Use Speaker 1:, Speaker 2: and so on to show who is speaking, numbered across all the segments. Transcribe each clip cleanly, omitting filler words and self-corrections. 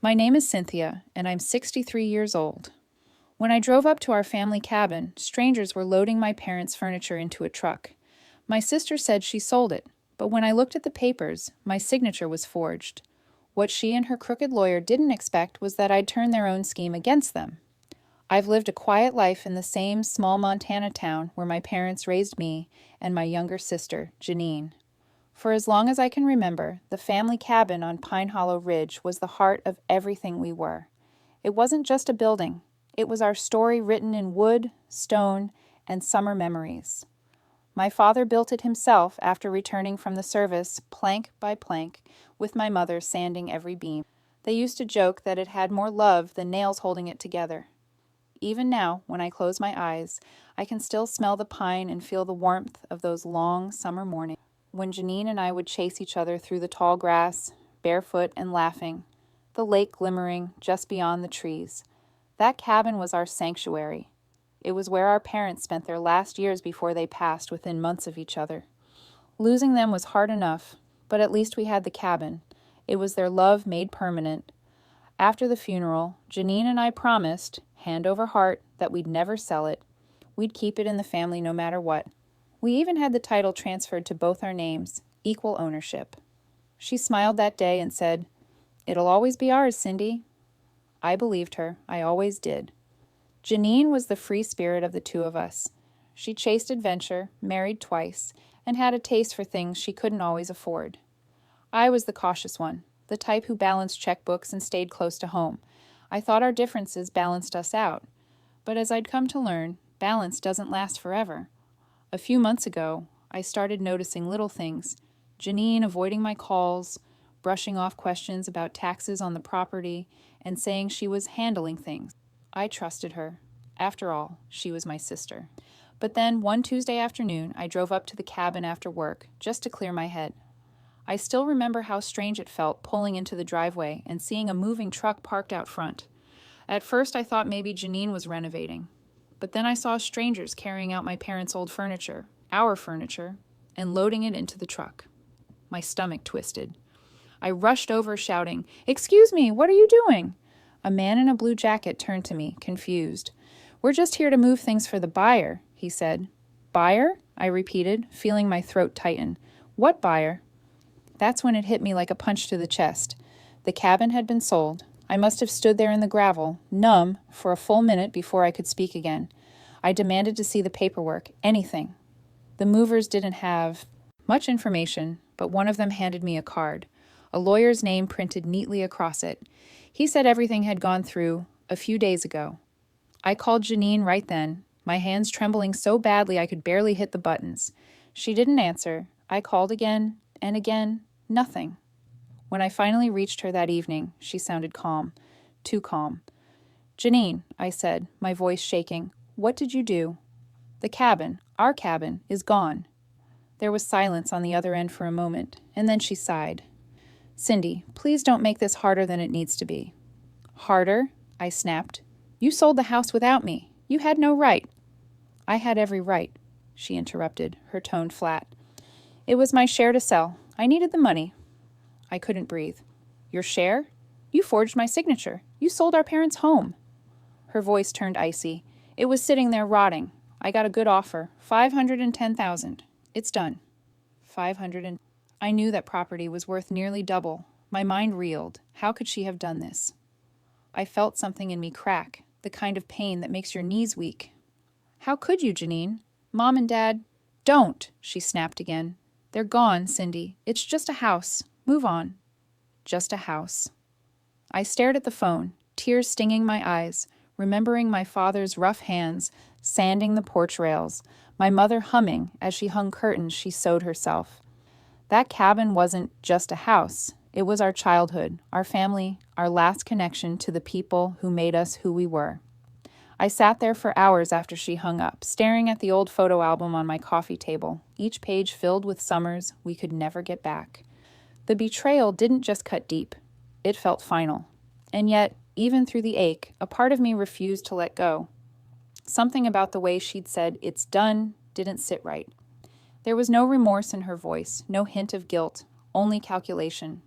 Speaker 1: My name is Cynthia, and I'm 63 years old. When I drove up to our family cabin, strangers were loading my parents' furniture into a truck. My sister said she sold it, but when I looked at the papers, my signature was forged. What she and her crooked lawyer didn't expect was that I'd turn their own scheme against them. I've lived a quiet life in the same small Montana town where my parents raised me and my younger sister, Janine. For as long as I can remember, the family cabin on Pine Hollow Ridge was the heart of everything we were. It wasn't just a building. It was our story written in wood, stone, and summer memories. My father built it himself after returning from the service, plank by plank, with my mother sanding every beam. They used to joke that it had more love than nails holding it together. Even now, when I close my eyes, I can still smell the pine and feel the warmth of those long summer mornings when Janine and I would chase each other through the tall grass, barefoot and laughing, the lake glimmering just beyond the trees. That cabin was our sanctuary. It was where our parents spent their last years before they passed within months of each other. Losing them was hard enough, but at least we had the cabin. It was their love made permanent. After the funeral, Janine and I promised, hand over heart, that we'd never sell it. We'd keep it in the family no matter what. We even had the title transferred to both our names, equal ownership. She smiled that day and said, "It'll always be ours, Cindy." I believed her. I always did. Janine was the free spirit of the two of us. She chased adventure, married twice, and had a taste for things she couldn't always afford. I was the cautious one, the type who balanced checkbooks and stayed close to home. I thought our differences balanced us out. But as I'd come to learn, balance doesn't last forever. A few months ago, I started noticing little things. Janine avoiding my calls, brushing off questions about taxes on the property, and saying she was handling things. I trusted her. After all, she was my sister. But then, one Tuesday afternoon, I drove up to the cabin after work, just to clear my head. I still remember how strange it felt pulling into the driveway and seeing a moving truck parked out front. At first, I thought maybe Janine was renovating. But then I saw strangers carrying out my parents' old furniture, our furniture, and loading it into the truck. My stomach twisted. I rushed over shouting, "Excuse me, what are you doing?" A man in a blue jacket turned to me, confused. "We're just here to move things for the buyer," he said. "Buyer?" I repeated, feeling my throat tighten. "What buyer?" That's when it hit me like a punch to the chest. The cabin had been sold. I must have stood there in the gravel, numb, for a full minute before I could speak again. I demanded to see the paperwork, anything. The movers didn't have much information, but one of them handed me a card, a lawyer's name printed neatly across it. He said everything had gone through a few days ago. I called Janine right then, my hands trembling so badly I could barely hit the buttons. She didn't answer. I called again and again, nothing. When I finally reached her that evening, she sounded calm, too calm. "Janine," I said, my voice shaking, "what did you do?" "The cabin, our cabin, is gone." There was silence on the other end for a moment, and then she sighed. "Cindy, please don't make this harder than it needs to be." "Harder?" I snapped. "You sold the house without me. You had no right." "I had every right," she interrupted, her tone flat. "It was my share to sell. I needed the money." I couldn't breathe. "Your share? You forged my signature. You sold our parents' home." Her voice turned icy. "It was sitting there rotting. I got a good offer, $510,000. It's done." 500 and I knew that property was worth nearly double. My mind reeled. How could she have done this? I felt something in me crack, the kind of pain that makes your knees weak. "How could you, Janine? Mom and Dad—" "Don't!" she snapped again. "They're gone, Cindy. It's just a house. Move on." Just a house. I stared at the phone, tears stinging my eyes, remembering my father's rough hands sanding the porch rails, my mother humming as she hung curtains she sewed herself. That cabin wasn't just a house. It was our childhood, our family, our last connection to the people who made us who we were. I sat there for hours after she hung up, staring at the old photo album on my coffee table, each page filled with summers we could never get back. The betrayal didn't just cut deep. It felt final. And yet, even through the ache, a part of me refused to let go. Something about the way she'd said, "It's done," didn't sit right. There was no remorse in her voice, no hint of guilt, only calculation.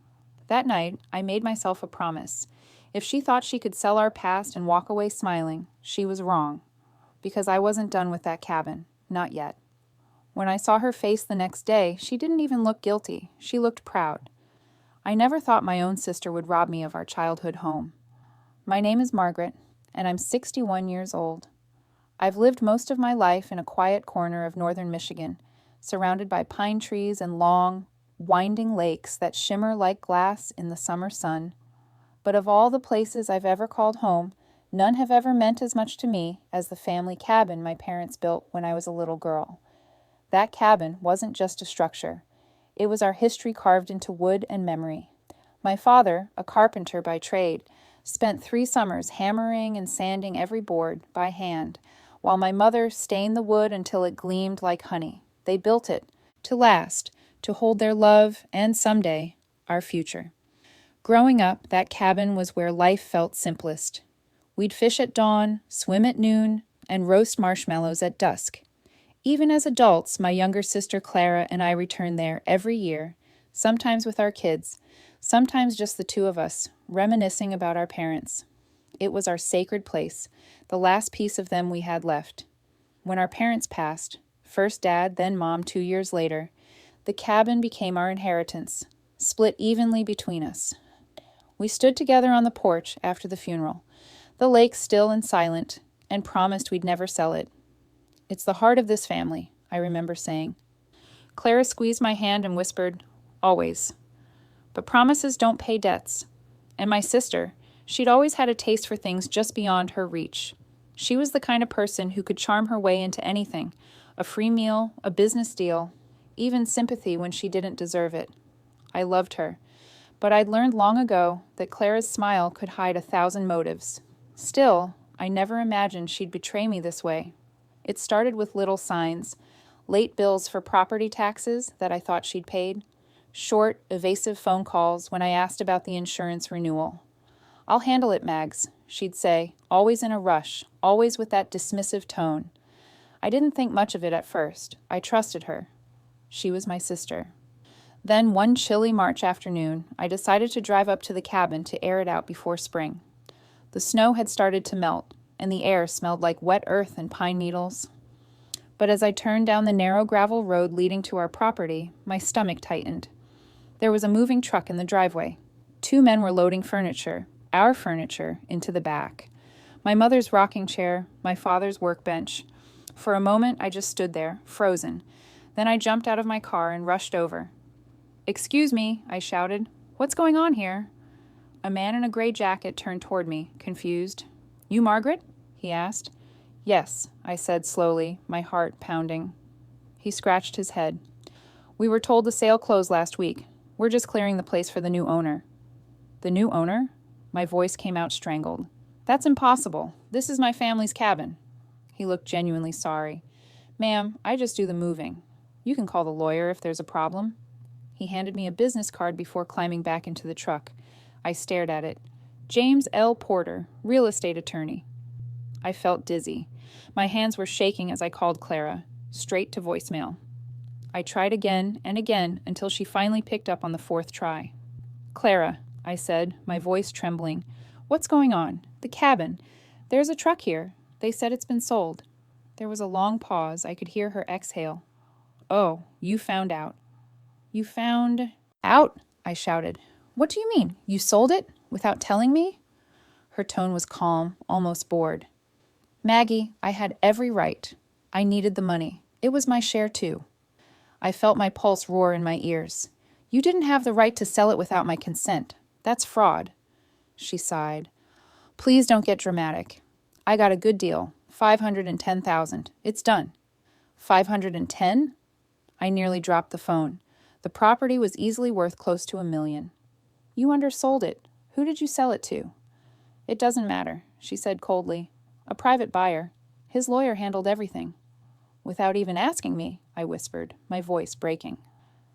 Speaker 1: That night, I made myself a promise. If she thought she could sell our past and walk away smiling, she was wrong, because I wasn't done with that cabin. Not yet. When I saw her face the next day, she didn't even look guilty. She looked proud. I never thought my own sister would rob me of our childhood home. My name is Margaret, and I'm 61 years old. I've lived most of my life in a quiet corner of northern Michigan, surrounded by pine trees and long, winding lakes that shimmer like glass in the summer sun. But of all the places I've ever called home, none have ever meant as much to me as the family cabin my parents built when I was a little girl. That cabin wasn't just a structure. It was our history carved into wood and memory. My father, a carpenter by trade, spent 3 summers hammering and sanding every board by hand, while my mother stained the wood until it gleamed like honey. They built it to last, to hold their love and, someday, our future. Growing up, that cabin was where life felt simplest. We'd fish at dawn, swim at noon, and roast marshmallows at dusk. Even as adults, my younger sister Clara and I returned there every year, sometimes with our kids, sometimes just the two of us, reminiscing about our parents. It was our sacred place, the last piece of them we had left. When our parents passed, first Dad, then Mom 2 years later, the cabin became our inheritance, split evenly between us. We stood together on the porch after the funeral, the lake still and silent, and promised we'd never sell it. It's the heart of this family, I remember saying. Clara squeezed my hand and whispered, "Always." But promises don't pay debts. And my sister, she'd always had a taste for things just beyond her reach. She was the kind of person who could charm her way into anything, a free meal, a business deal, even sympathy when she didn't deserve it. I loved her, but I'd learned long ago that Clara's smile could hide 1,000 motives. Still, I never imagined she'd betray me this way. It started with little signs, late bills for property taxes that I thought she'd paid, short, evasive phone calls when I asked about the insurance renewal. "I'll handle it, Mags," she'd say, always in a rush, always with that dismissive tone. I didn't think much of it at first. I trusted her. She was my sister. Then one chilly March afternoon, I decided to drive up to the cabin to air it out before spring. The snow had started to melt, and the air smelled like wet earth and pine needles. But as I turned down the narrow gravel road leading to our property, my stomach tightened. There was a moving truck in the driveway. 2 men were loading furniture, our furniture, into the back. My mother's rocking chair, my father's workbench. For a moment, I just stood there, frozen. Then I jumped out of my car and rushed over. "Excuse me," I shouted. "What's going on here?" A man in a gray jacket turned toward me, confused. "You Margaret?" he asked. "Yes," I said slowly, my heart pounding. He scratched his head. "We were told the sale closed last week. We're just clearing the place for the new owner." "The new owner?" My voice came out strangled. "That's impossible. This is my family's cabin." He looked genuinely sorry. "Ma'am, I just do the moving. You can call the lawyer if there's a problem." He handed me a business card before climbing back into the truck. I stared at it. James L. Porter, real estate attorney. I felt dizzy. My hands were shaking as I called Clara, straight to voicemail. I tried again and again until she finally picked up on the 4th try. "Clara," I said, my voice trembling. "What's going on? The cabin. There's a truck here. They said it's been sold." There was a long pause. I could hear her exhale. "Oh, you found out." "You found out?" I shouted. "What do you mean? You sold it? Without telling me?" Her tone was calm, almost bored. "Maggie, I had every right. I needed the money. It was my share, too." I felt my pulse roar in my ears. "You didn't have the right to sell it without my consent. That's fraud." She sighed. "Please don't get dramatic. I got a good deal. 510,000. It's done." 510? I nearly dropped the phone. The property was easily worth close to $1 million. "You undersold it. Who did you sell it to?" "It doesn't matter," she said coldly. "A private buyer. His lawyer handled everything." "Without even asking me," I whispered, my voice breaking.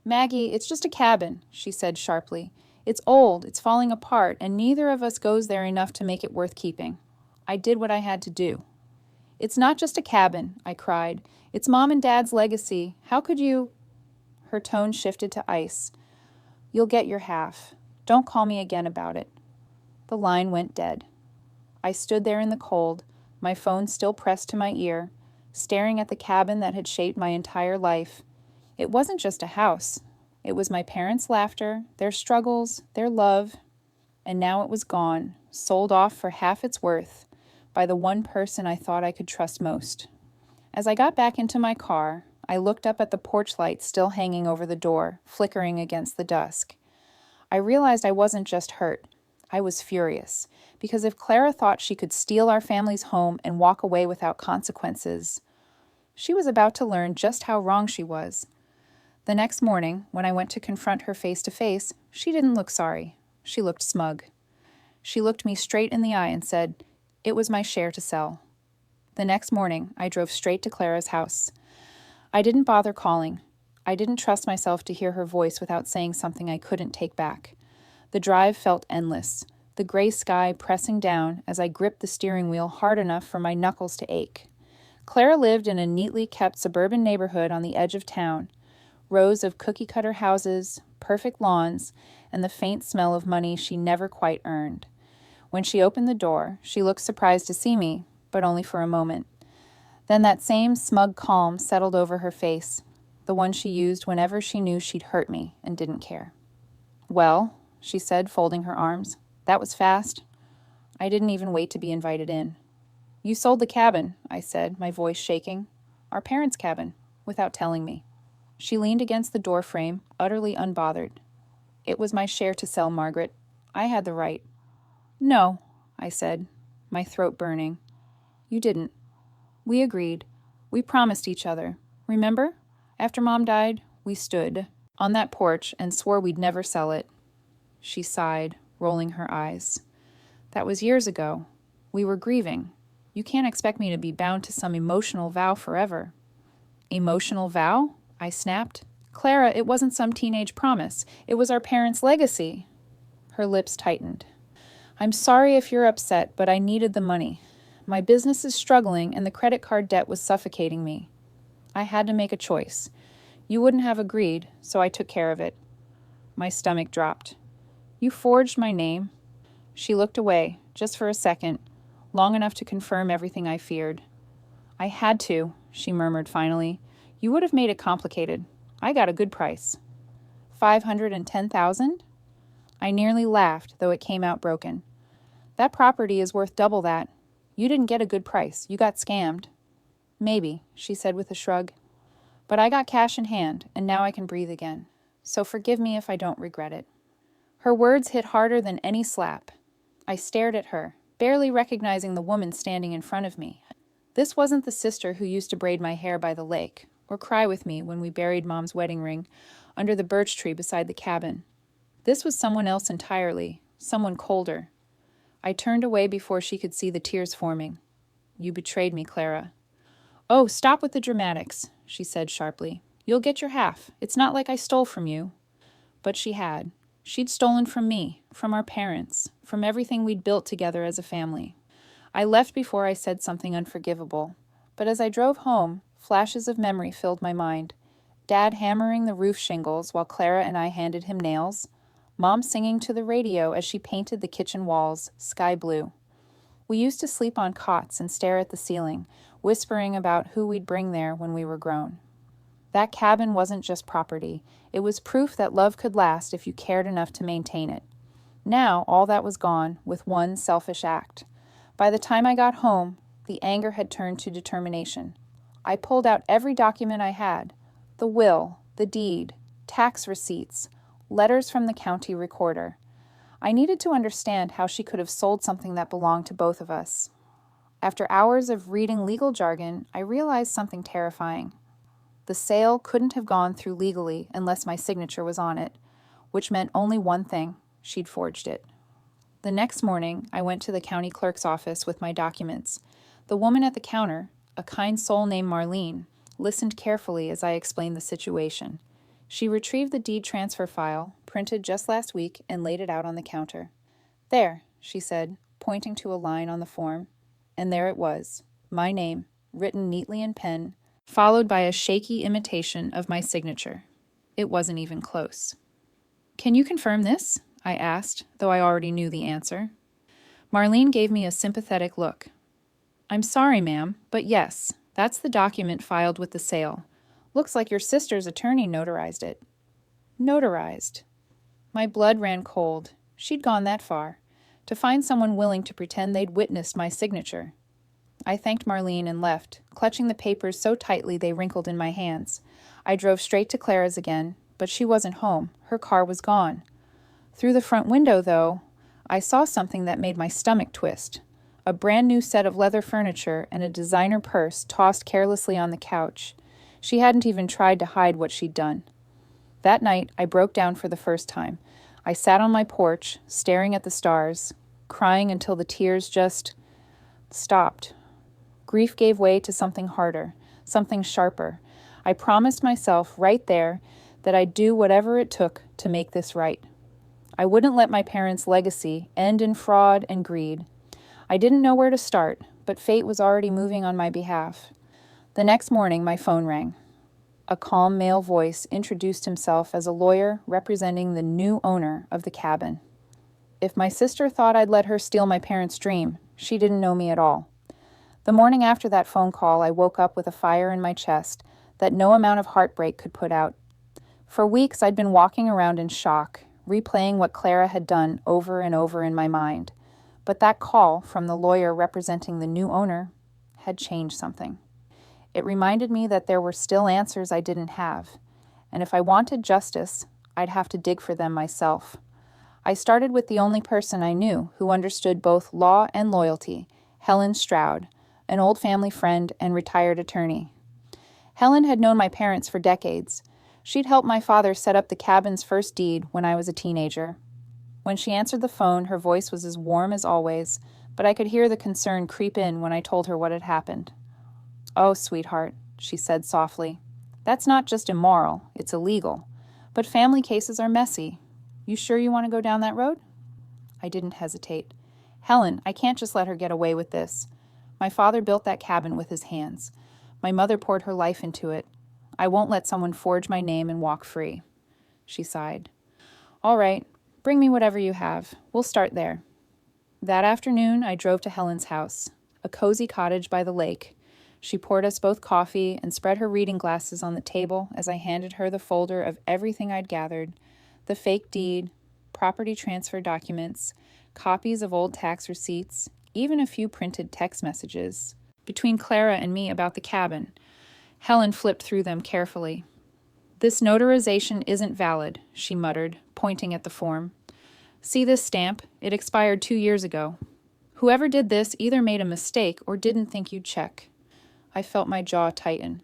Speaker 1: "Maggie, it's just a cabin," she said sharply. "It's old, it's falling apart, and neither of us goes there enough to make it worth keeping. I did what I had to do." "It's not just a cabin," I cried. "It's Mom and Dad's legacy. How could you—" Her tone shifted to ice. "You'll get your half. Don't call me again about it." The line went dead. I stood there in the cold, my phone still pressed to my ear, staring at the cabin that had shaped my entire life. It wasn't just a house. It was my parents' laughter, their struggles, their love, and now it was gone, sold off for half its worth by the one person I thought I could trust most. As I got back into my car, I looked up at the porch light still hanging over the door, flickering against the dusk. I realized I wasn't just hurt. I was furious, because if Clara thought she could steal our family's home and walk away without consequences, she was about to learn just how wrong she was. The next morning, when I went to confront her face to face, she didn't look sorry. She looked smug. She looked me straight in the eye and said, "It was my share to sell." The next morning, I drove straight to Clara's house. I didn't bother calling. I didn't trust myself to hear her voice without saying something I couldn't take back. The drive felt endless, the gray sky pressing down as I gripped the steering wheel hard enough for my knuckles to ache. Clara lived in a neatly kept suburban neighborhood on the edge of town. Rows of cookie-cutter houses, perfect lawns, and the faint smell of money she never quite earned. When she opened the door, she looked surprised to see me, but only for a moment. Then that same smug calm settled over her face, the one she used whenever she knew she'd hurt me and didn't care. "Well," she said, folding her arms, "that was fast." I didn't even wait to be invited in. "You sold the cabin," I said, my voice shaking. "Our parents' cabin," without telling me. She leaned against the doorframe, utterly unbothered. "It was my share to sell, Margaret. I had the right." "No," I said, my throat burning. "You didn't. We agreed. We promised each other. Remember? After Mom died, we stood on that porch and swore we'd never sell it." She sighed, rolling her eyes. "That was years ago. We were grieving. You can't expect me to be bound to some emotional vow forever." "Emotional vow?" I snapped. "Clara, it wasn't some teenage promise. It was our parents' legacy." Her lips tightened. "I'm sorry if you're upset, but I needed the money. My business is struggling, and the credit card debt was suffocating me. I had to make a choice. You wouldn't have agreed, so I took care of it." My stomach dropped. "You forged my name." She looked away, just for a second, long enough to confirm everything I feared. "I had to," she murmured finally. "You would have made it complicated. I got a good price." $510,000? I nearly laughed, though it came out broken. "That property is worth double that. You didn't get a good price. You got scammed." "Maybe," she said with a shrug. "But I got cash in hand, and now I can breathe again. So forgive me if I don't regret it." Her words hit harder than any slap. I stared at her, barely recognizing the woman standing in front of me. This wasn't the sister who used to braid my hair by the lake, or cry with me when we buried Mom's wedding ring under the birch tree beside the cabin. This was someone else entirely, someone colder. I turned away before she could see the tears forming. "You betrayed me, Clara." "Oh, stop with the dramatics," she said sharply. "You'll get your half. It's not like I stole from you." But she had. She'd stolen from me, from our parents, from everything we'd built together as a family. I left before I said something unforgivable. But as I drove home, flashes of memory filled my mind. Dad hammering the roof shingles while Clara and I handed him nails. Mom singing to the radio as she painted the kitchen walls sky blue. We used to sleep on cots and stare at the ceiling, whispering about who we'd bring there when we were grown. That cabin wasn't just property. It was proof that love could last if you cared enough to maintain it. Now all that was gone with one selfish act. By the time I got home, the anger had turned to determination. I pulled out every document I had: the will, the deed, tax receipts, letters from the county recorder. I needed to understand how she could have sold something that belonged to both of us. After hours of reading legal jargon, I realized something terrifying. The sale couldn't have gone through legally unless my signature was on it, which meant only one thing: she'd forged it. The next morning, I went to the county clerk's office with my documents. The woman at the counter, a kind soul named Marlene, listened carefully as I explained the situation. She retrieved the deed transfer file, printed just last week, and laid it out on the counter. "There," she said, pointing to a line on the form. And there it was, my name, written neatly in pen, followed by a shaky imitation of my signature. It wasn't even close. "Can you confirm this?" I asked, though I already knew the answer. Marlene gave me a sympathetic look. I'm sorry, ma'am, but yes, that's the document filed with the sale. Looks like your sister's attorney notarized it. Notarized. My blood ran cold. She'd gone that far. To find someone willing to pretend they'd witnessed my signature. I thanked Marlene and left, clutching the papers so tightly they wrinkled in my hands. I drove straight to Clara's again, but she wasn't home. Her car was gone. Through the front window, though, I saw something that made my stomach twist. A brand new set of leather furniture and a designer purse tossed carelessly on the couch. She hadn't even tried to hide what she'd done. That night, I broke down for the first time. I sat on my porch, staring at the stars, crying until the tears just stopped. Grief gave way to something harder, something sharper. I promised myself right there that I'd do whatever it took to make this right. I wouldn't let my parents' legacy end in fraud and greed. I didn't know where to start, but fate was already moving on my behalf. The next morning, my phone rang. A calm male voice introduced himself as a lawyer representing the new owner of the cabin. If my sister thought I'd let her steal my parents' dream, she didn't know me at all. The morning after that phone call, I woke up with a fire in my chest that no amount of heartbreak could put out. For weeks, I'd been walking around in shock, replaying what Clara had done over and over in my mind. But that call from the lawyer representing the new owner had changed something. It reminded me that there were still answers I didn't have, and if I wanted justice, I'd have to dig for them myself. I started with the only person I knew who understood both law and loyalty, Helen Stroud, an old family friend and retired attorney. Helen had known my parents for decades. She'd helped my father set up the cabin's first deed when I was a teenager. When she answered the phone, her voice was as warm as always, but I could hear the concern creep in when I told her what had happened. "Oh, sweetheart," she said softly. "That's not just immoral, it's illegal. But family cases are messy. You sure you want to go down that road?" I didn't hesitate. "Helen, I can't just let her get away with this. My father built that cabin with his hands. My mother poured her life into it. I won't let someone forge my name and walk free." She sighed. "All right, bring me whatever you have. We'll start there." That afternoon, I drove to Helen's house, a cozy cottage by the lake. She poured us both coffee and spread her reading glasses on the table as I handed her the folder of everything I'd gathered: the fake deed, property transfer documents, copies of old tax receipts, even a few printed text messages between Clara and me about the cabin. Helen flipped through them carefully. "This notarization isn't valid," she muttered, pointing at the form. "See this stamp? It expired 2 years ago. Whoever did this either made a mistake or didn't think you'd check." I felt my jaw tighten.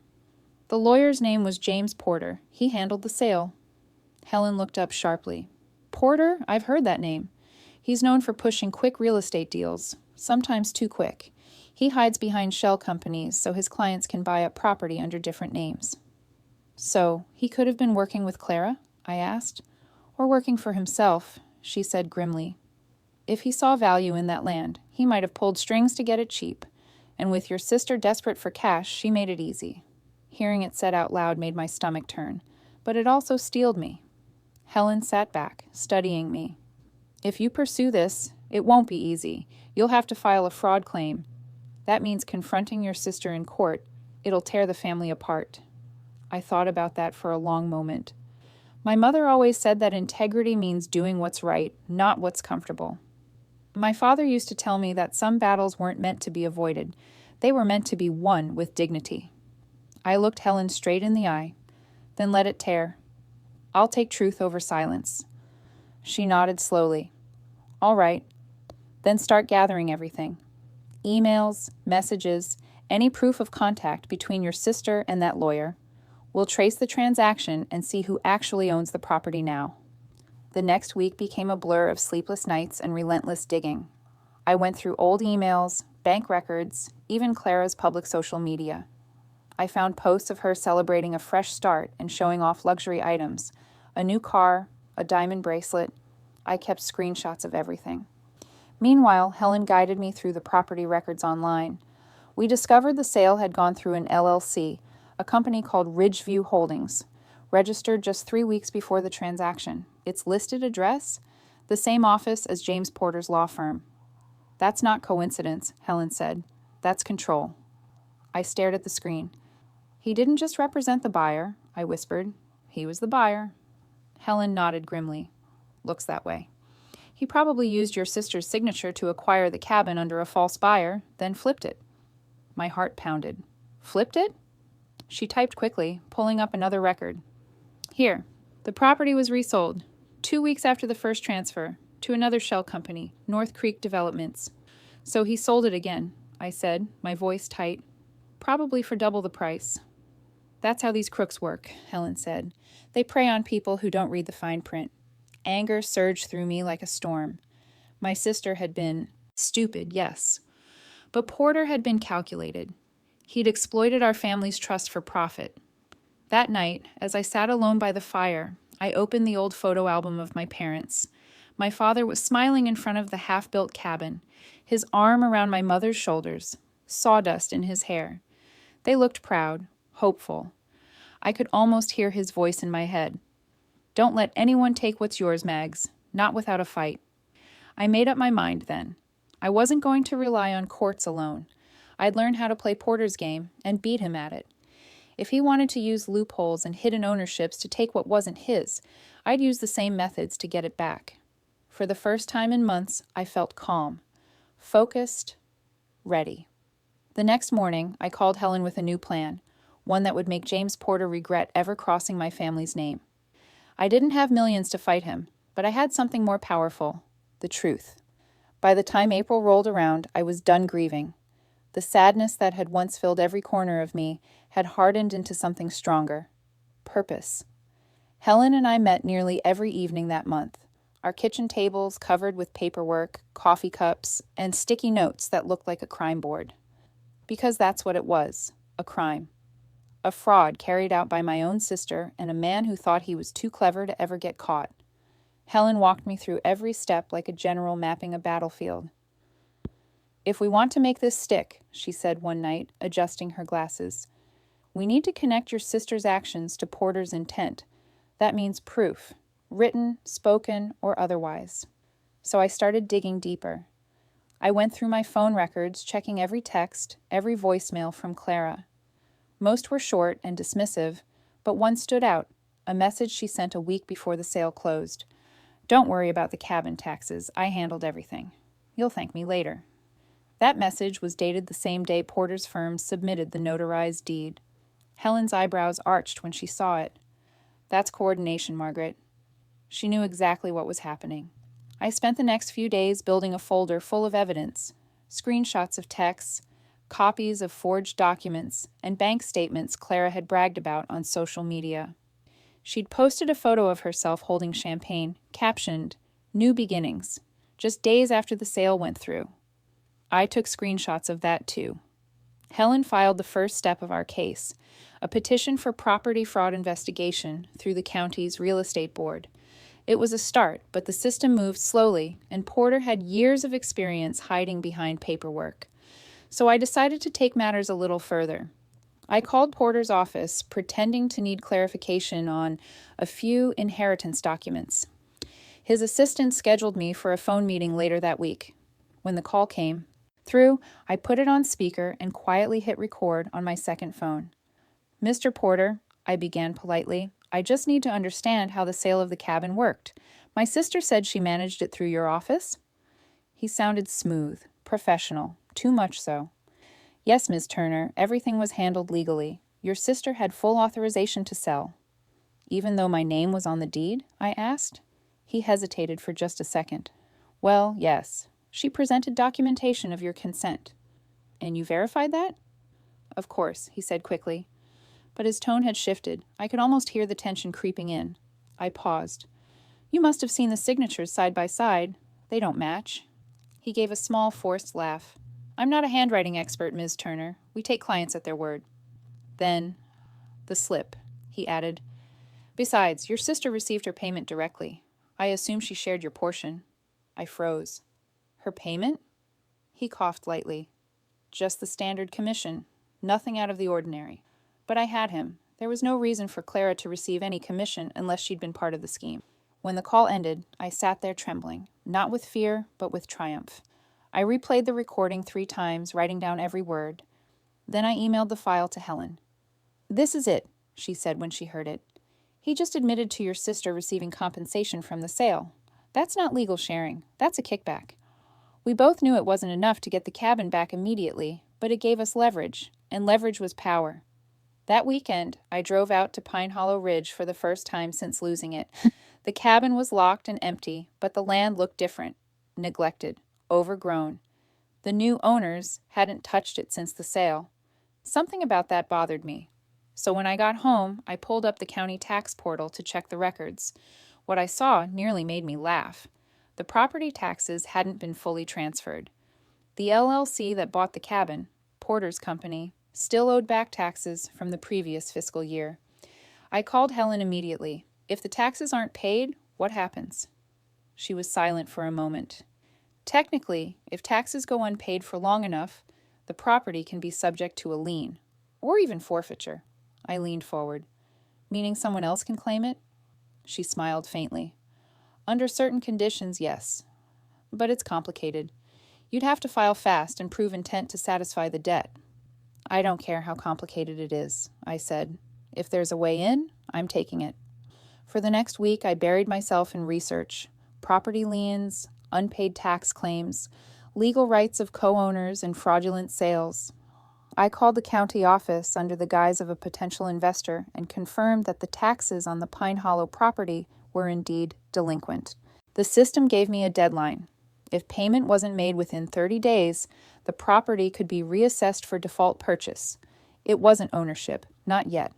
Speaker 1: "The lawyer's name was James Porter. He handled the sale." Helen looked up sharply. "Porter? I've heard that name. He's known for pushing quick real estate deals, sometimes too quick. He hides behind shell companies so his clients can buy up property under different names." "So, he could have been working with Clara?" I asked. "Or working for himself," she said grimly. "If he saw value in that land, he might have pulled strings to get it cheap. And with your sister desperate for cash, she made it easy." Hearing it said out loud made my stomach turn, but it also steeled me. Helen sat back, studying me. "If you pursue this, it won't be easy. You'll have to file a fraud claim. That means confronting your sister in court. It'll tear the family apart." I thought about that for a long moment. My mother always said that integrity means doing what's right, not what's comfortable. My father used to tell me that some battles weren't meant to be avoided. They were meant to be won with dignity. I looked Helen straight in the eye, then let it tear. "I'll take truth over silence." She nodded slowly. "All right. Then start gathering everything. Emails, messages, any proof of contact between your sister and that lawyer. We'll trace the transaction and see who actually owns the property now." The next week became a blur of sleepless nights and relentless digging. I went through old emails, bank records, even Clara's public social media. I found posts of her celebrating a fresh start and showing off luxury items, a new car, a diamond bracelet. I kept screenshots of everything. Meanwhile, Helen guided me through the property records online. We discovered the sale had gone through an LLC, a company called Ridgeview Holdings, registered just 3 weeks before the transaction. Its listed address? The same office as James Porter's law firm. That's not coincidence, Helen said. That's control. I stared at the screen. He didn't just represent the buyer, I whispered. He was the buyer. Helen nodded grimly. Looks that way. He probably used your sister's signature to acquire the cabin under a false buyer, then flipped it. My heart pounded. Flipped it? She typed quickly, pulling up another record. Here, the property was resold 2 weeks after the first transfer to another shell company, North Creek Developments. So he sold it again, I said, my voice tight. Probably for double the price. That's how these crooks work, Helen said. They prey on people who don't read the fine print. Anger surged through me like a storm. My sister had been stupid, yes. But Porter had been calculated. He'd exploited our family's trust for profit. That night, as I sat alone by the fire, I opened the old photo album of my parents. My father was smiling in front of the half-built cabin, his arm around my mother's shoulders, sawdust in his hair. They looked proud, hopeful. I could almost hear his voice in my head. Don't let anyone take what's yours, Mags, not without a fight. I made up my mind then. I wasn't going to rely on courts alone. I'd learn how to play Porter's game and beat him at it. If he wanted to use loopholes and hidden ownerships to take what wasn't his, I'd use the same methods to get it back. For the first time in months, I felt calm, focused, ready. The next morning, I called Helen with a new plan, one that would make James Porter regret ever crossing my family's name. I didn't have millions to fight him, but I had something more powerful, the truth. By the time April rolled around, I was done grieving. The sadness that had once filled every corner of me had hardened into something stronger. Purpose. Helen and I met nearly every evening that month, our kitchen tables covered with paperwork, coffee cups, and sticky notes that looked like a crime board. Because that's what it was, a crime. A fraud carried out by my own sister and a man who thought he was too clever to ever get caught. Helen walked me through every step like a general mapping a battlefield. If we want to make this stick, she said one night, adjusting her glasses, we need to connect your sister's actions to Porter's intent. That means proof, written, spoken, or otherwise. So I started digging deeper. I went through my phone records, checking every text, every voicemail from Clara. Most were short and dismissive, but one stood out, a message she sent a week before the sale closed. Don't worry about the cabin taxes. I handled everything. You'll thank me later. That message was dated the same day Porter's firm submitted the notarized deed. Helen's eyebrows arched when she saw it. That's coordination, Margaret. She knew exactly what was happening. I spent the next few days building a folder full of evidence, screenshots of texts, copies of forged documents, and bank statements Clara had bragged about on social media. She'd posted a photo of herself holding champagne, captioned, "New Beginnings," just days after the sale went through. I took screenshots of that too. Helen filed the first step of our case, a petition for property fraud investigation through the county's real estate board. It was a start, but the system moved slowly, and Porter had years of experience hiding behind paperwork. So I decided to take matters a little further. I called Porter's office, pretending to need clarification on a few inheritance documents. His assistant scheduled me for a phone meeting later that week. When the call came through, I put it on speaker and quietly hit record on my second phone. "Mr. Porter," I began politely, "I just need to understand how the sale of the cabin worked. My sister said she managed it through your office." He sounded smooth, professional, too much so. "Yes, Ms. Turner, everything was handled legally. Your sister had full authorization to sell." "Even though my name was on the deed?" I asked. He hesitated for just a second. "Well, yes. She presented documentation of your consent." "And you verified that?" "Of course," he said quickly. But his tone had shifted. I could almost hear the tension creeping in. I paused. "You must have seen the signatures side by side. They don't match." He gave a small, forced laugh. "I'm not a handwriting expert, Ms. Turner. We take clients at their word." Then, "The slip," he added. "Besides, your sister received her payment directly. I assume she shared your portion." I froze. "Her payment?" He coughed lightly. "Just the standard commission. Nothing out of the ordinary." But I had him. There was no reason for Clara to receive any commission unless she'd been part of the scheme. When the call ended, I sat there trembling, not with fear, but with triumph. I replayed the recording 3 times, writing down every word. Then I emailed the file to Helen. "This is it," she said when she heard it. "He just admitted to your sister receiving compensation from the sale. That's not legal sharing. That's a kickback. We both knew it wasn't enough to get the cabin back immediately, but it gave us leverage, and leverage was power. That weekend, I drove out to Pine Hollow Ridge for the first time since losing it. The cabin was locked and empty, but the land looked different, neglected, overgrown. The new owners hadn't touched it since the sale. Something about that bothered me. So when I got home, I pulled up the county tax portal to check the records. What I saw nearly made me laugh. The property taxes hadn't been fully transferred. The LLC that bought the cabin, Porter's Company, still owed back taxes from the previous fiscal year. I called Helen immediately. If the taxes aren't paid, what happens? She was silent for a moment. Technically, if taxes go unpaid for long enough, the property can be subject to a lien, or even forfeiture. I leaned forward. Meaning someone else can claim it? She smiled faintly. Under certain conditions, yes. But it's complicated. You'd have to file fast and prove intent to satisfy the debt. I don't care how complicated it is, I said. If there's a way in, I'm taking it. For the next week, I buried myself in research. Property liens, unpaid tax claims, legal rights of co-owners, and fraudulent sales. I called the county office under the guise of a potential investor and confirmed that the taxes on the Pine Hollow property were indeed delinquent. The system gave me a deadline. If payment wasn't made within 30 days, the property could be reassessed for default purchase. It wasn't ownership, not yet.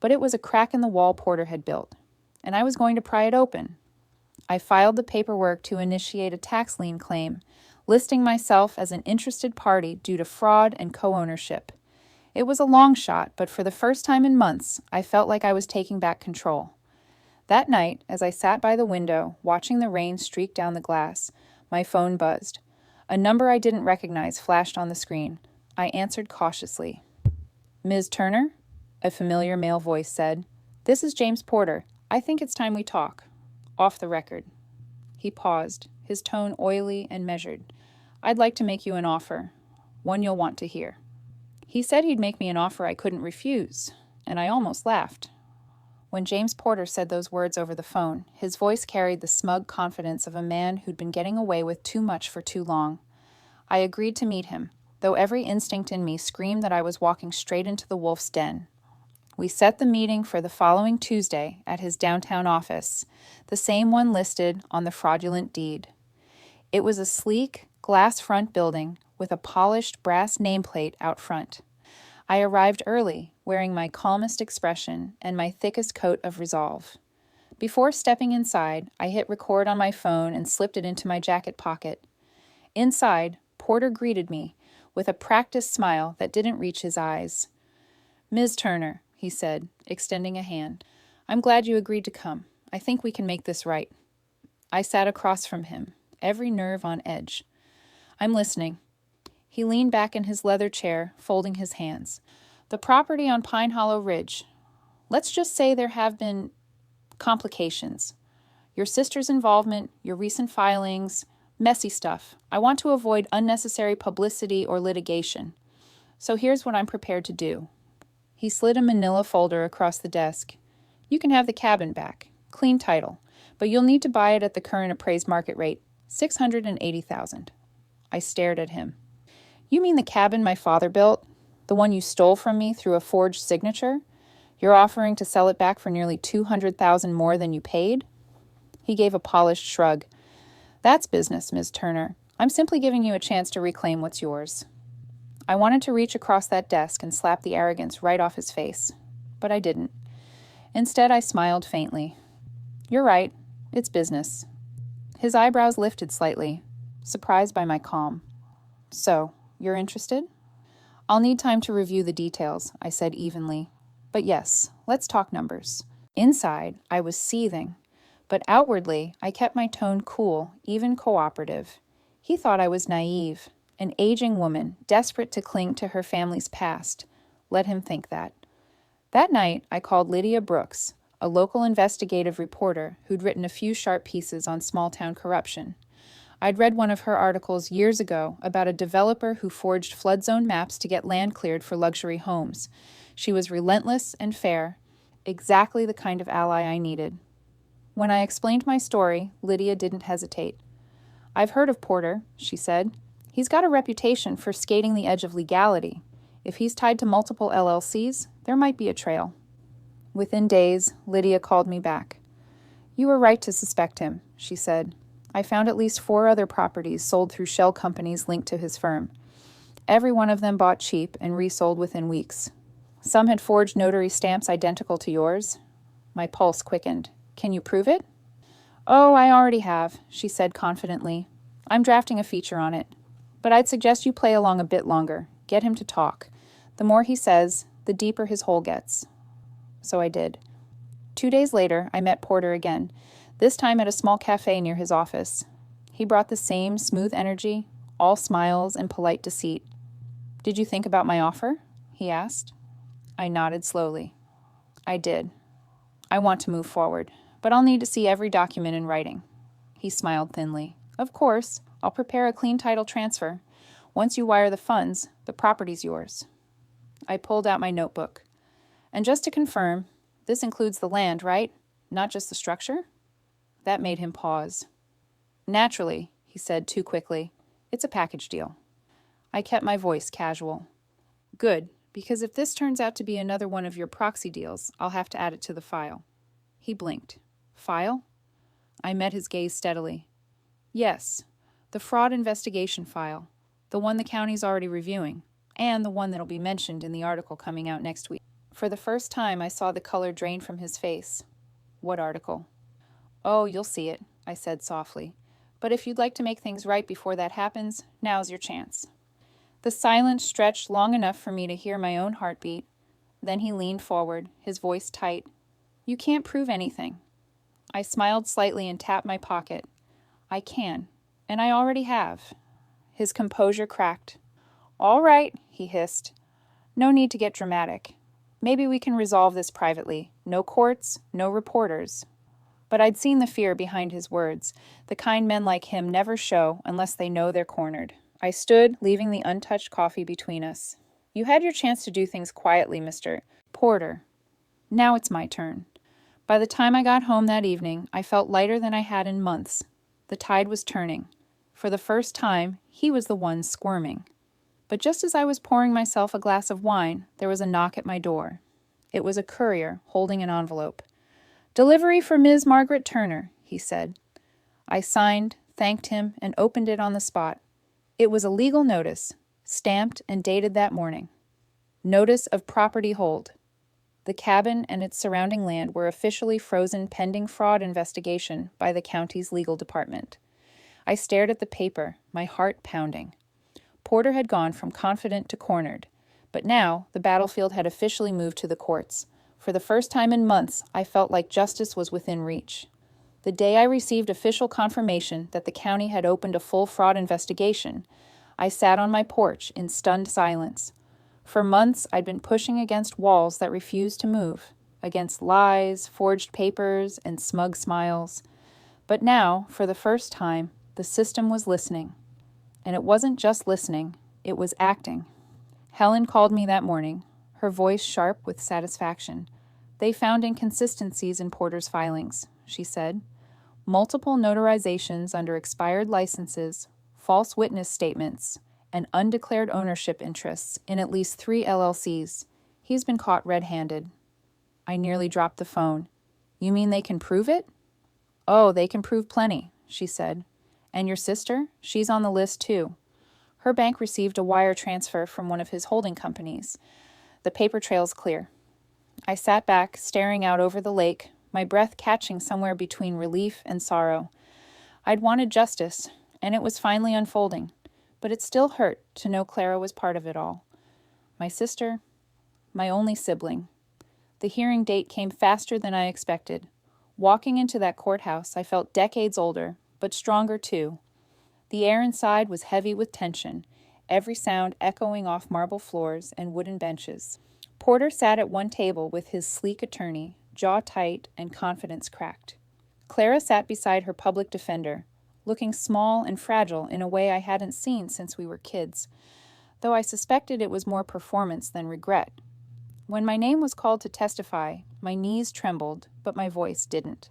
Speaker 1: But it was a crack in the wall Porter had built, and I was going to pry it open. I filed the paperwork to initiate a tax lien claim, listing myself as an interested party due to fraud and co-ownership. It was a long shot, but for the first time in months, I felt like I was taking back control. That night, as I sat by the window, watching the rain streak down the glass, my phone buzzed. A number I didn't recognize flashed on the screen. I answered cautiously. "Ms. Turner?" a familiar male voice said. "This is James Porter. I think it's time we talk. Off the record." He paused, his tone oily and measured. "I'd like to make you an offer, one you'll want to hear." He said he'd make me an offer I couldn't refuse, and I almost laughed. When James Porter said those words over the phone, his voice carried the smug confidence of a man who'd been getting away with too much for too long. I agreed to meet him, though every instinct in me screamed that I was walking straight into the wolf's den. We set the meeting for the following Tuesday at his downtown office, the same one listed on the fraudulent deed. It was a sleek, glass front building with a polished brass nameplate out front. I arrived early, wearing my calmest expression and my thickest coat of resolve. Before stepping inside, I hit record on my phone and slipped it into my jacket pocket. Inside, Porter greeted me with a practiced smile that didn't reach his eyes. "Ms. Turner," he said, extending a hand. "I'm glad you agreed to come. I think we can make this right." I sat across from him, every nerve on edge. "I'm listening." He leaned back in his leather chair, folding his hands. "The property on Pine Hollow Ridge. Let's just say there have been complications. Your sister's involvement, your recent filings, messy stuff. I want to avoid unnecessary publicity or litigation. So here's what I'm prepared to do." He slid a manila folder across the desk. "You can have the cabin back. Clean title. But you'll need to buy it at the current appraised market rate, $680,000. I stared at him. "You mean the cabin my father built? The one you stole from me through a forged signature? You're offering to sell it back for nearly $200,000 more than you paid?" He gave a polished shrug. "That's business, Ms. Turner. I'm simply giving you a chance to reclaim what's yours." I wanted to reach across that desk and slap the arrogance right off his face, but I didn't. Instead, I smiled faintly. "You're right. It's business." His eyebrows lifted slightly, surprised by my calm. "So, you're interested?" "I'll need time to review the details," I said evenly. "But yes, let's talk numbers." Inside, I was seething, but outwardly, I kept my tone cool, even cooperative. He thought I was naive, an aging woman, desperate to cling to her family's past. Let him think that. That night, I called Lydia Brooks, a local investigative reporter who'd written a few sharp pieces on small-town corruption. I'd read one of her articles years ago about a developer who forged flood zone maps to get land cleared for luxury homes. She was relentless and fair, exactly the kind of ally I needed. When I explained my story, Lydia didn't hesitate. "I've heard of Porter," she said. "He's got a reputation for skating the edge of legality. If he's tied to multiple LLCs, there might be a trail." Within days, Lydia called me back. "You were right to suspect him," she said. "I found at least 4 other properties sold through shell companies linked to his firm. Every one of them bought cheap and resold within weeks. Some had forged notary stamps identical to yours." My pulse quickened. "Can you prove it?" "Oh, I already have," she said confidently. "I'm drafting a feature on it. But I'd suggest you play along a bit longer. Get him to talk. The more he says, the deeper his hole gets." So I did. 2 days later, I met Porter again, this time at a small cafe near his office. He brought the same smooth energy, all smiles and polite deceit. "Did you think about my offer?" he asked. I nodded slowly. "I did. I want to move forward, but I'll need to see every document in writing." He smiled thinly. "Of course, I'll prepare a clean title transfer. Once you wire the funds, the property's yours." I pulled out my notebook. "And just to confirm, this includes the land, right? Not just the structure?" That made him pause. "Naturally," he said too quickly. "It's a package deal." I kept my voice casual. "Good, because if this turns out to be another one of your proxy deals, I'll have to add it to the file." He blinked. "File?" I met his gaze steadily. "Yes, the fraud investigation file, the one the county's already reviewing, and the one that'll be mentioned in the article coming out next week." For the first time, I saw the color drain from his face. "What article?" "Oh, you'll see it," I said softly. "But if you'd like to make things right before that happens, now's your chance." The silence stretched long enough for me to hear my own heartbeat. Then he leaned forward, his voice tight. "You can't prove anything." I smiled slightly and tapped my pocket. "I can, and I already have." His composure cracked. "All right," he hissed. "No need to get dramatic. Maybe we can resolve this privately. No courts, no reporters." But I'd seen the fear behind his words, the kind men like him never show unless they know they're cornered. I stood, leaving the untouched coffee between us. "You had your chance to do things quietly, Mr. Porter. Now it's my turn." By the time I got home that evening, I felt lighter than I had in months. The tide was turning. For the first time, he was the one squirming. But just as I was pouring myself a glass of wine, there was a knock at my door. It was a courier holding an envelope. "Delivery for Ms. Margaret Turner," he said. I signed, thanked him, and opened it on the spot. It was a legal notice, stamped and dated that morning. Notice of property hold. The cabin and its surrounding land were officially frozen pending fraud investigation by the county's legal department. I stared at the paper, my heart pounding. Porter had gone from confident to cornered, but now the battlefield had officially moved to the courts. For the first time in months, I felt like justice was within reach. The day I received official confirmation that the county had opened a full fraud investigation, I sat on my porch in stunned silence. For months, I'd been pushing against walls that refused to move, against lies, forged papers, and smug smiles. But now, for the first time, the system was listening. And it wasn't just listening, it was acting. Helen called me that morning, her voice sharp with satisfaction. "They found inconsistencies in Porter's filings," she said. "Multiple notarizations under expired licenses, false witness statements, and undeclared ownership interests in at least 3 LLCs. He's been caught red-handed." I nearly dropped the phone. "You mean they can prove it?" "Oh, they can prove plenty," she said. "And your sister? She's on the list too. Her bank received a wire transfer from one of his holding companies. The paper trail's clear." I sat back, staring out over the lake, my breath catching somewhere between relief and sorrow. I'd wanted justice, and it was finally unfolding, but it still hurt to know Clara was part of it all. My sister, my only sibling. The hearing date came faster than I expected. Walking into that courthouse, I felt decades older, but stronger too. The air inside was heavy with tension, every sound echoing off marble floors and wooden benches. Porter sat at one table with his sleek attorney, jaw tight and confidence cracked. Clara sat beside her public defender, looking small and fragile in a way I hadn't seen since we were kids, though I suspected it was more performance than regret. When my name was called to testify, my knees trembled, but my voice didn't.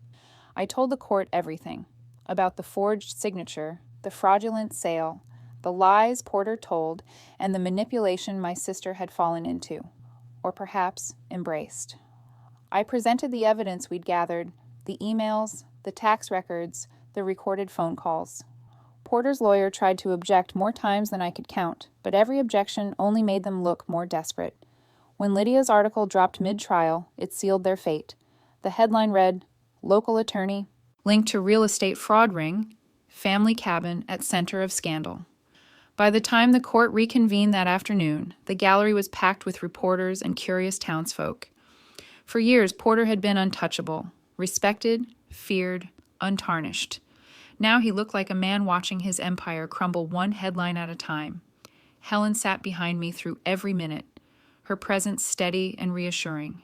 Speaker 1: I told the court everything about the forged signature, the fraudulent sale, the lies Porter told, and the manipulation my sister had fallen into, or perhaps embraced. I presented the evidence we'd gathered, the emails, the tax records, the recorded phone calls. Porter's lawyer tried to object more times than I could count, but every objection only made them look more desperate. When Lydia's article dropped mid-trial, it sealed their fate. The headline read, "Local Attorney, Linked to Real Estate Fraud Ring, Family Cabin at Center of Scandal." By the time the court reconvened that afternoon, the gallery was packed with reporters and curious townsfolk. For years, Porter had been untouchable, respected, feared, untarnished. Now he looked like a man watching his empire crumble one headline at a time. Helen sat behind me through every minute, her presence steady and reassuring.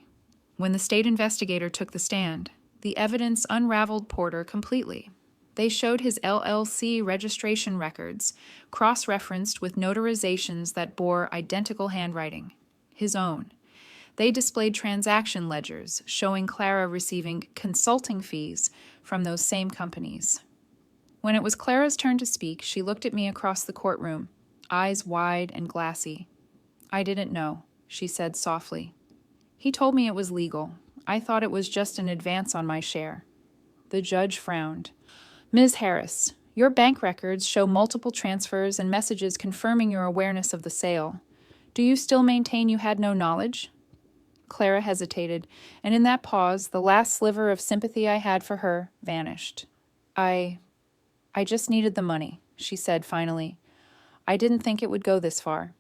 Speaker 1: When the state investigator took the stand, the evidence unraveled Porter completely. They showed his LLC registration records, cross-referenced with notarizations that bore identical handwriting, his own. They displayed transaction ledgers showing Clara receiving consulting fees from those same companies. When it was Clara's turn to speak, she looked at me across the courtroom, eyes wide and glassy. "I didn't know," she said softly. "He told me it was legal. I thought it was just an advance on my share." The judge frowned. "Ms. Harris, your bank records show multiple transfers and messages confirming your awareness of the sale. Do you still maintain you had no knowledge?" Clara hesitated, and in that pause, the last sliver of sympathy I had for her vanished. I just needed the money," she said finally. "I didn't think it would go this far."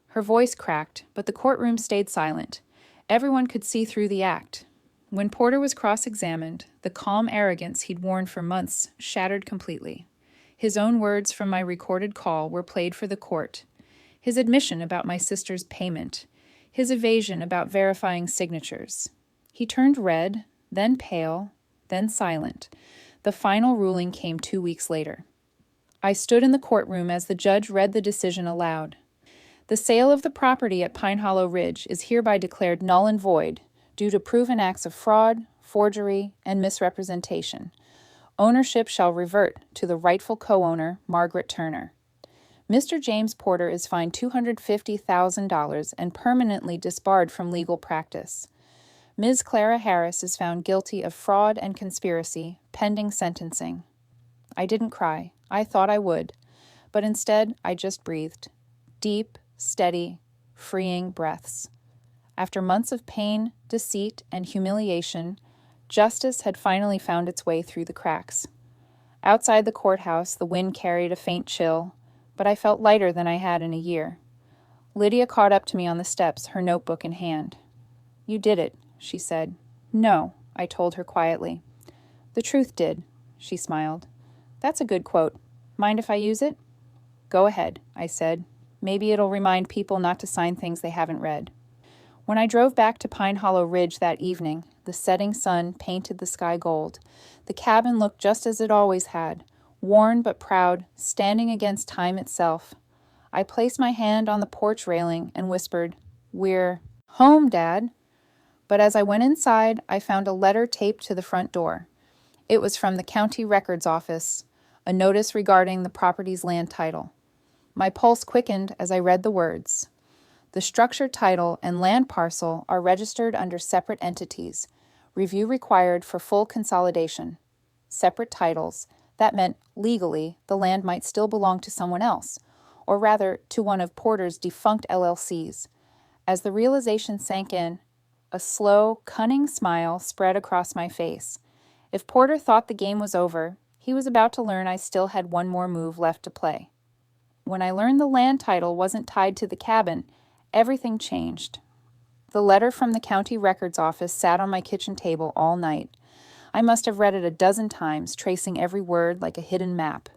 Speaker 1: Her voice cracked, but the courtroom stayed silent. Everyone could see through the act. When Porter was cross-examined, the calm arrogance he'd worn for months shattered completely. His own words from my recorded call were played for the court. His admission about my sister's payment. His evasion about verifying signatures. He turned red, then pale, then silent. The final ruling came 2 weeks later. I stood in the courtroom as the judge read the decision aloud. "The sale of the property at Pine Hollow Ridge is hereby declared null and void due to proven acts of fraud, forgery, and misrepresentation. Ownership shall revert to the rightful co-owner, Margaret Turner. Mr. James Porter is fined $250,000 and permanently disbarred from legal practice. Ms. Clara Harris is found guilty of fraud and conspiracy, pending sentencing." I didn't cry. I thought I would. But instead, I just breathed. Deep, steady, freeing breaths. After months of pain, deceit, and humiliation, justice had finally found its way through the cracks. Outside the courthouse, the wind carried a faint chill, but I felt lighter than I had in a year. Lydia caught up to me on the steps, her notebook in hand. "You did it," she said. "No," I told her quietly. "The truth did," she smiled. "That's a good quote. Mind if I use it?" "Go ahead," I said. "Maybe it'll remind people not to sign things they haven't read." When I drove back to Pine Hollow Ridge that evening, the setting sun painted the sky gold. The cabin looked just as it always had, worn but proud, standing against time itself. I placed my hand on the porch railing and whispered, "We're home, Dad." But as I went inside, I found a letter taped to the front door. It was from the county records office, a notice regarding the property's land title. My pulse quickened as I read the words. "The structure title and land parcel are registered under separate entities. Review required for full consolidation." Separate titles. That meant, legally, the land might still belong to someone else, or rather, to one of Porter's defunct LLCs. As the realization sank in, a slow, cunning smile spread across my face. If Porter thought the game was over, he was about to learn I still had one more move left to play. When I learned the land title wasn't tied to the cabin, everything changed. The letter from the county records office sat on my kitchen table all night. I must have read it a dozen times, tracing every word like a hidden map.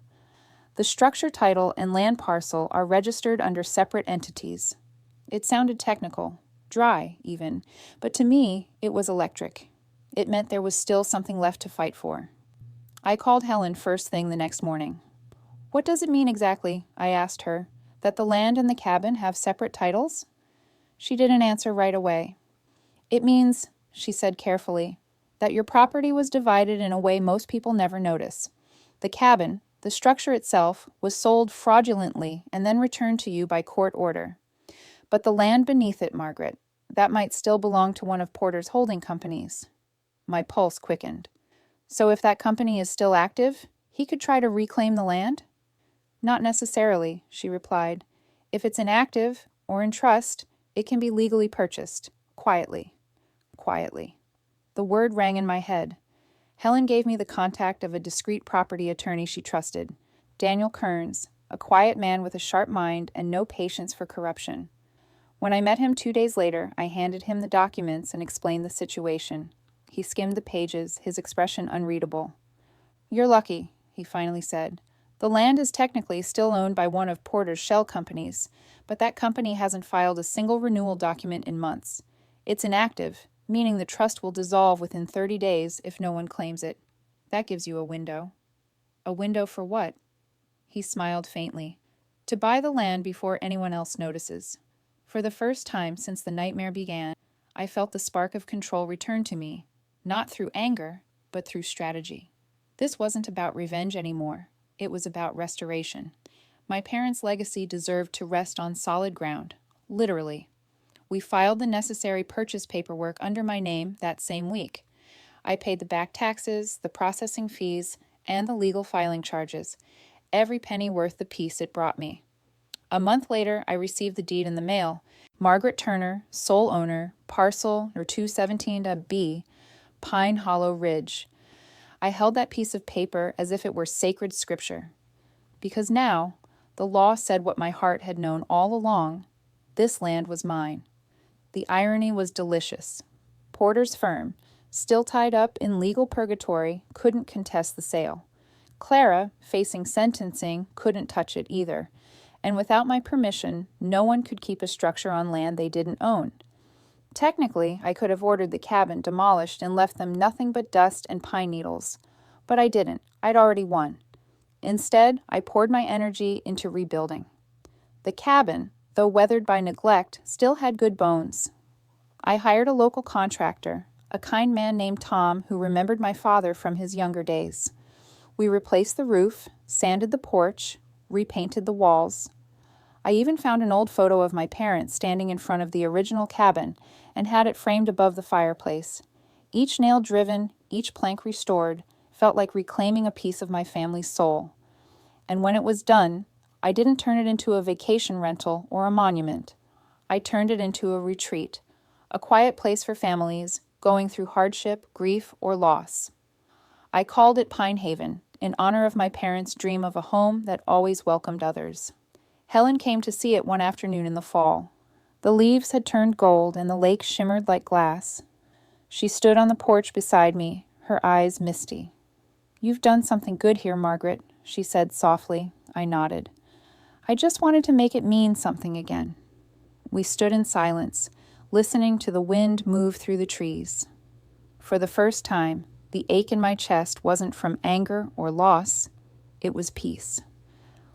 Speaker 1: The structure title and land parcel are registered under separate entities. It sounded technical, dry even, but to me, it was electric. It meant there was still something left to fight for. I called Helen first thing the next morning. "What does it mean exactly?" I asked her. "That the land and the cabin have separate titles?" She didn't answer right away. "It means," she said carefully, "that your property was divided in a way most people never notice. The cabin, the structure itself, was sold fraudulently and then returned to you by court order. But the land beneath it, Margaret, that might still belong to one of Porter's holding companies." My pulse quickened. "So if that company is still active, he could try to reclaim the land?" "Not necessarily," she replied. "If it's inactive or in trust, it can be legally purchased. Quietly. Quietly." The word rang in my head. Helen gave me the contact of a discreet property attorney she trusted, Daniel Kearns, a quiet man with a sharp mind and no patience for corruption. When I met him 2 days later, I handed him the documents and explained the situation. He skimmed the pages, his expression unreadable. "You're lucky," he finally said. "The land is technically still owned by one of Porter's shell companies, but that company hasn't filed a single renewal document in months. It's inactive, meaning the trust will dissolve within 30 days if no one claims it. That gives you a window." "A window for what?" He smiled faintly. "To buy the land before anyone else notices." For the first time since the nightmare began, I felt the spark of control return to me, not through anger, but through strategy. This wasn't about revenge anymore. It was about restoration. My parents' legacy deserved to rest on solid ground, literally. We filed the necessary purchase paperwork under my name that same week. I paid the back taxes, the processing fees, and the legal filing charges, every penny worth the peace it brought me. A month later, I received the deed in the mail. Margaret Turner, sole owner, parcel or 217-B, Pine Hollow Ridge. I held that piece of paper as if it were sacred scripture. Because now, the law said what my heart had known all along: this land was mine. The irony was delicious. Porter's firm, still tied up in legal purgatory, couldn't contest the sale. Clara, facing sentencing, couldn't touch it either. And without my permission, no one could keep a structure on land they didn't own. Technically, I could have ordered the cabin demolished and left them nothing but dust and pine needles. But I didn't. I'd already won. Instead, I poured my energy into rebuilding. The cabin, though weathered by neglect, still had good bones. I hired a local contractor, a kind man named Tom who remembered my father from his younger days. We replaced the roof, sanded the porch, repainted the walls. I even found an old photo of my parents standing in front of the original cabin and had it framed above the fireplace. Each nail driven, each plank restored, felt like reclaiming a piece of my family's soul. And when it was done, I didn't turn it into a vacation rental or a monument. I turned it into a retreat, a quiet place for families going through hardship, grief, or loss. I called it Pine Haven, in honor of my parents' dream of a home that always welcomed others. Helen came to see it one afternoon in the fall. The leaves had turned gold and the lake shimmered like glass. She stood on the porch beside me, her eyes misty. "You've done something good here, Margaret," she said softly. I nodded. "I just wanted to make it mean something again." We stood in silence, listening to the wind move through the trees. For the first time, the ache in my chest wasn't from anger or loss. It was peace.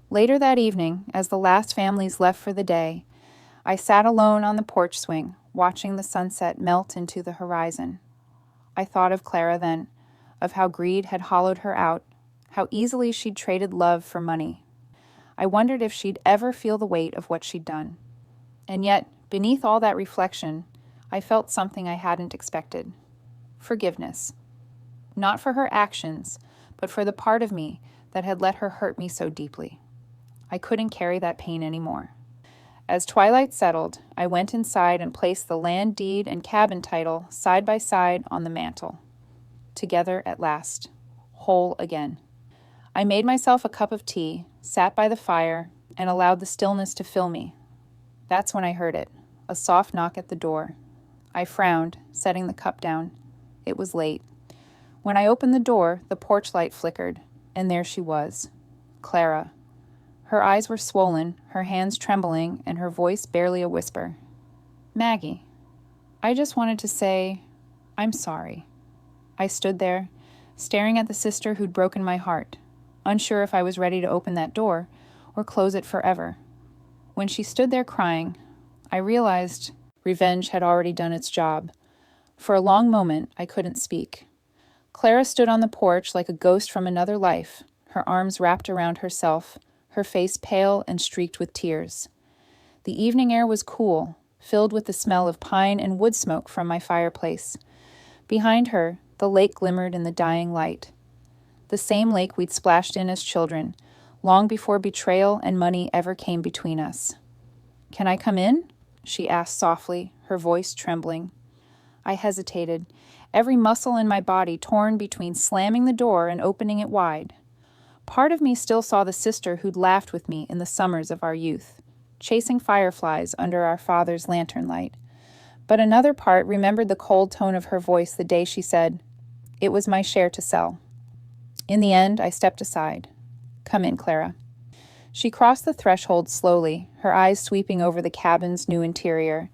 Speaker 1: Later that evening, as the last families left for the day, I sat alone on the porch swing, watching the sunset melt into the horizon. I thought of Clara then, of how greed had hollowed her out, how easily she'd traded love for money. I wondered if she'd ever feel the weight of what she'd done. And yet, beneath all that reflection, I felt something I hadn't expected. Forgiveness. Not for her actions, but for the part of me that had let her hurt me so deeply. I couldn't carry that pain anymore. As twilight settled, I went inside and placed the land deed and cabin title side by side on the mantel. Together at last. Whole again. I made myself a cup of tea, sat by the fire, and allowed the stillness to fill me. That's when I heard it, a soft knock at the door. I frowned, setting the cup down. It was late. When I opened the door, the porch light flickered, and there she was, Clara. Her eyes were swollen, her hands trembling, and her voice barely a whisper. "Maggie, I just wanted to say, I'm sorry." I stood there, staring at the sister who'd broken my heart, unsure if I was ready to open that door or close it forever. When she stood there crying, I realized revenge had already done its job. For a long moment, I couldn't speak. Clara stood on the porch like a ghost from another life, her arms wrapped around herself, her face pale and streaked with tears. The evening air was cool, filled with the smell of pine and wood smoke from my fireplace. Behind her, the lake glimmered in the dying light. The same lake we'd splashed in as children, long before betrayal and money ever came between us. "Can I come in?" she asked softly, her voice trembling. I hesitated, every muscle in my body torn between slamming the door and opening it wide. Part of me still saw the sister who'd laughed with me in the summers of our youth, chasing fireflies under our father's lantern light. But another part remembered the cold tone of her voice the day she said, "It was my share to sell." In the end, I stepped aside. "Come in, Clara." She crossed the threshold slowly, her eyes sweeping over the cabin's new interior,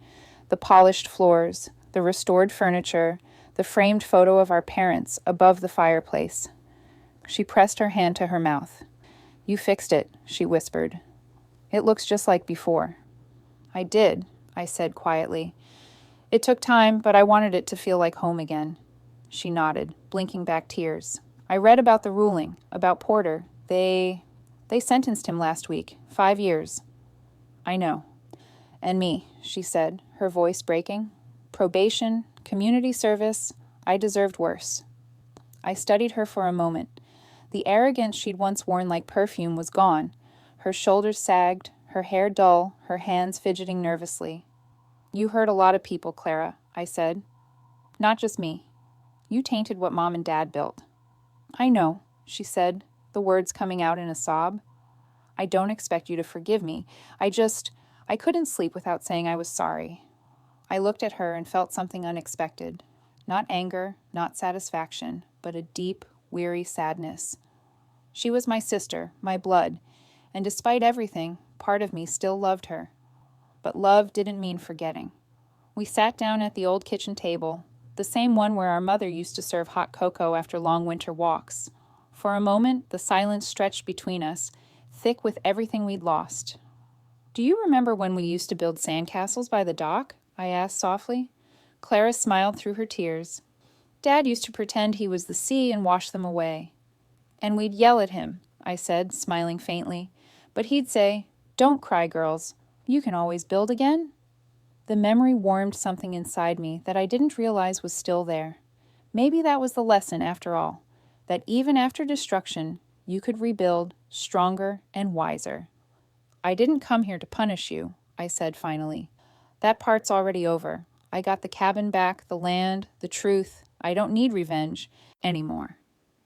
Speaker 1: the polished floors, the restored furniture, the framed photo of our parents above the fireplace. She pressed her hand to her mouth. "You fixed it," she whispered. "It looks just like before." "I did," I said quietly. "It took time, but I wanted it to feel like home again." She nodded, blinking back tears. "I read about the ruling, about Porter. They sentenced him last week, 5 years." "I know." "And me," she said, her voice breaking. "Probation, community service, I deserved worse." I studied her for a moment. The arrogance she'd once worn like perfume was gone. Her shoulders sagged, her hair dull, her hands fidgeting nervously. "You hurt a lot of people, Clara," I said. "Not just me. You tainted what Mom and Dad built." "I know," she said, the words coming out in a sob. "I don't expect you to forgive me. I couldn't sleep without saying I was sorry." I looked at her and felt something unexpected. Not anger, not satisfaction, but a deep, weary sadness. She was my sister, my blood, and despite everything, part of me still loved her. But love didn't mean forgetting. We sat down at the old kitchen table, the same one where our mother used to serve hot cocoa after long winter walks. For a moment, the silence stretched between us, thick with everything we'd lost. "Do you remember when we used to build sandcastles by the dock?" I asked softly. Clara smiled through her tears. "Dad used to pretend he was the sea and wash them away." "And we'd yell at him," I said, smiling faintly. "But he'd say, 'Don't cry, girls. You can always build again.'" The memory warmed something inside me that I didn't realize was still there. Maybe that was the lesson after all, that even after destruction, you could rebuild stronger and wiser. "I didn't come here to punish you," I said finally. "That part's already over. I got the cabin back, the land, the truth. I don't need revenge anymore."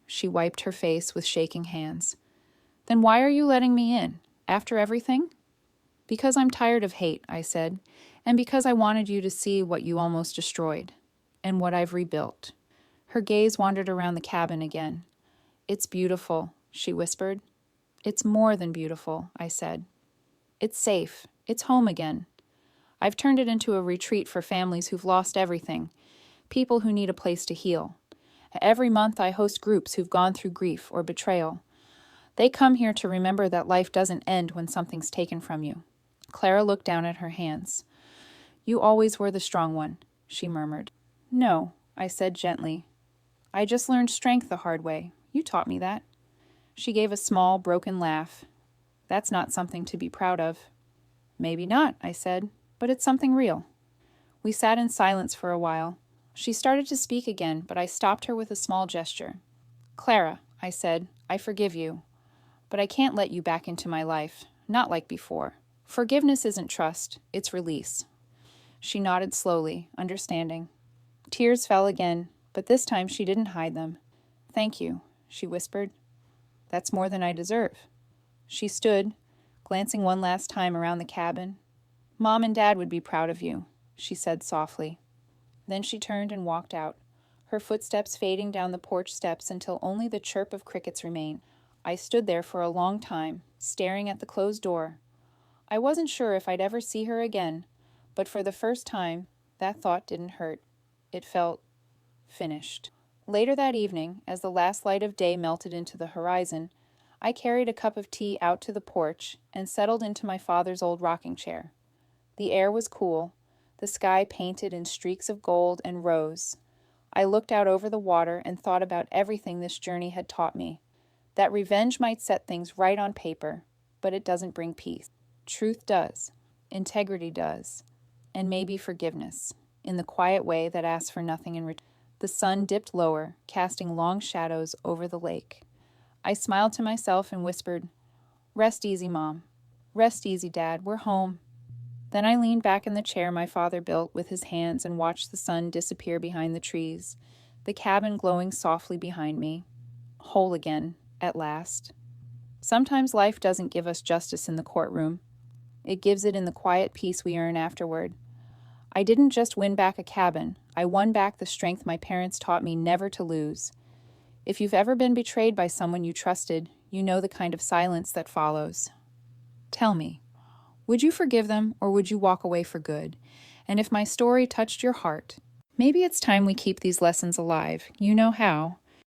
Speaker 1: She wiped her face with shaking hands. "Then why are you letting me in, after everything?" "Because I'm tired of hate," I said, "and because I wanted you to see what you almost destroyed, and what I've rebuilt." Her gaze wandered around the cabin again. "It's beautiful," she whispered. "It's more than beautiful," I said. "It's safe. It's home again. I've turned it into a retreat for families who've lost everything, people who need a place to heal. Every month I host groups who've gone through grief or betrayal. They come here to remember that life doesn't end when something's taken from you." Clara looked down at her hands. "You always were the strong one," she murmured. "No," I said gently. "I just learned strength the hard way. You taught me that." She gave a small, broken laugh. "That's not something to be proud of." "Maybe not," I said, "but it's something real." We sat in silence for a while. She started to speak again, but I stopped her with a small gesture. "Clara," I said, "I forgive you. But I can't let you back into my life, not like before. Forgiveness isn't trust, it's release." She nodded slowly, understanding. Tears fell again, but this time she didn't hide them. "Thank you," she whispered. "That's more than I deserve." She stood, glancing one last time around the cabin. "Mom and Dad would be proud of you," she said softly. Then she turned and walked out, her footsteps fading down the porch steps until only the chirp of crickets remained. I stood there for a long time, staring at the closed door. I wasn't sure if I'd ever see her again, but for the first time, that thought didn't hurt. It felt finished. Later that evening, as the last light of day melted into the horizon, I carried a cup of tea out to the porch and settled into my father's old rocking chair. The air was cool, the sky painted in streaks of gold and rose. I looked out over the water and thought about everything this journey had taught me. That revenge might set things right on paper, but it doesn't bring peace. Truth does, integrity does, and maybe forgiveness, in the quiet way that asks for nothing in return. The sun dipped lower, casting long shadows over the lake. I smiled to myself and whispered, "Rest easy, Mom. Rest easy, Dad. We're home." Then I leaned back in the chair my father built with his hands and watched the sun disappear behind the trees, the cabin glowing softly behind me. Whole again, at last. Sometimes life doesn't give us justice in the courtroom. It gives it in the quiet peace we earn afterward. I didn't just win back a cabin, I won back the strength my parents taught me never to lose. If you've ever been betrayed by someone you trusted, you know the kind of silence that follows. Tell me, would you forgive them or would you walk away for good? And if my story touched your heart, maybe it's time we keep these lessons alive. You know how.